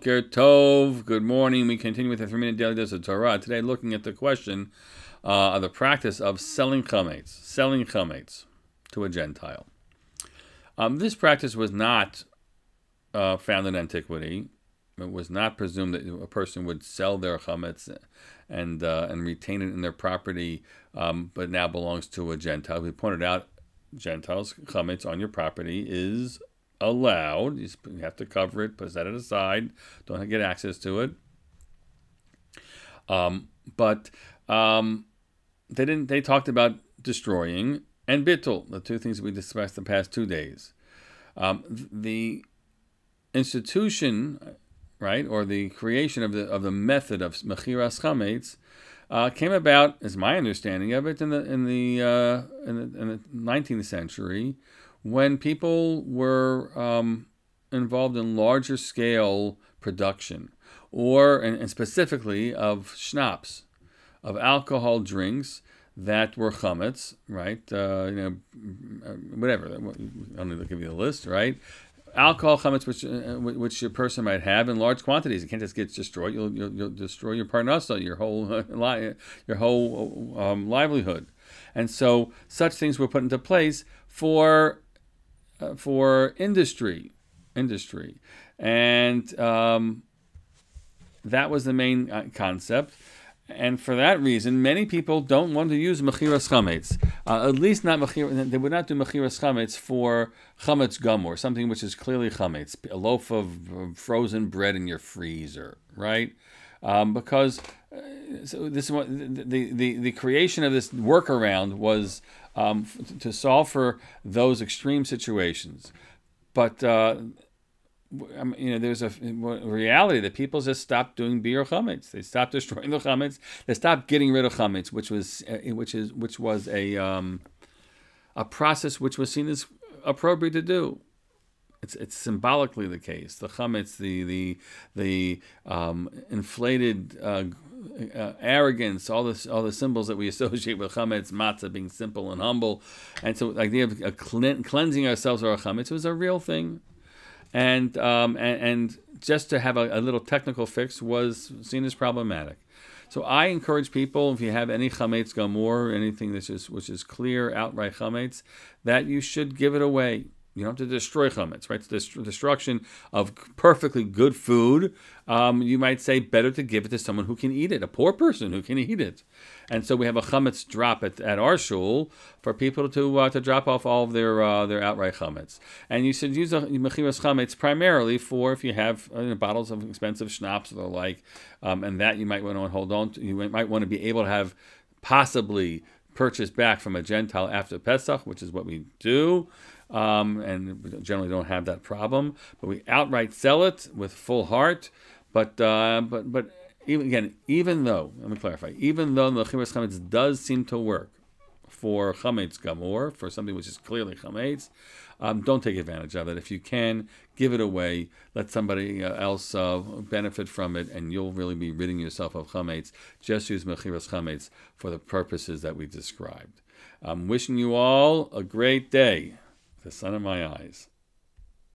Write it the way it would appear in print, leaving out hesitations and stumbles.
Boker Tov. Good morning. We continue with the 3-minute daily dose of Torah. Today, looking at the question of the practice of selling chametz to a Gentile. This practice was not found in antiquity. It was not presumed that a person would sell their chametz and retain it in their property, but now belongs to a Gentile. We pointed out Gentiles' chametz on your property is allowed. You have to cover it, set it aside, don't get access to it. But they talked about destroying and bittul, the two things that we discussed the past 2 days. The institution, right, or the creation of the method of mechiras chametz came about, is my understanding of it, in the 19th century, when people were involved in larger scale production, and specifically of schnapps, of alcohol drinks that were chametz, right? Whatever. I'll give you the list, right? Alcohol chametz, which a person might have in large quantities. It can't just get destroyed. You'll destroy your parnassa, your whole livelihood, and so such things were put into place for industry, and that was the main concept. And for that reason, many people don't want to use mechiras chametz. At least not they would not do mechiras chametz for chametz gamor, something which is clearly chametz, a loaf of frozen bread in your freezer, right? Because so this the creation of this workaround was to solve for those extreme situations, but there's a reality that people just stopped doing biur chametz. They stopped destroying the chametz. They stopped getting rid of chametz, which was a process which was seen as appropriate to do. It's symbolically the case. The chametz, the inflated arrogance, all the symbols that we associate with chametz, matzah being simple and humble, and so the idea of cleansing ourselves of our chametz was a real thing. And just to have a little technical fix was seen as problematic. So I encourage people, if you have any chametz gamor, anything which is clear, outright chametz, that you should give it away. You don't have to destroy chametz, right? It's the destruction of perfectly good food. You might say better to give it to someone who can eat it, a poor person who can eat it. And so we have a chametz drop at our shul for people to drop off all of their outright chametz. And you should use a mechiras chametz primarily for if you have bottles of expensive schnapps or the like, and that you might want to hold on to. You might want to be able to have possibly purchased back from a Gentile after Pesach, which is what we do. And we generally don't have that problem, but we outright sell it with full heart. But even though, let me clarify, even though the mechiras chametz does seem to work for chametz gamor, for something which is clearly chametz, don't take advantage of it. If you can, give it away. Let somebody else benefit from it, and you'll really be ridding yourself of chametz. Just use mechiras chametz for the purposes that we described. I'm wishing you all a great day. The sun in my eyes.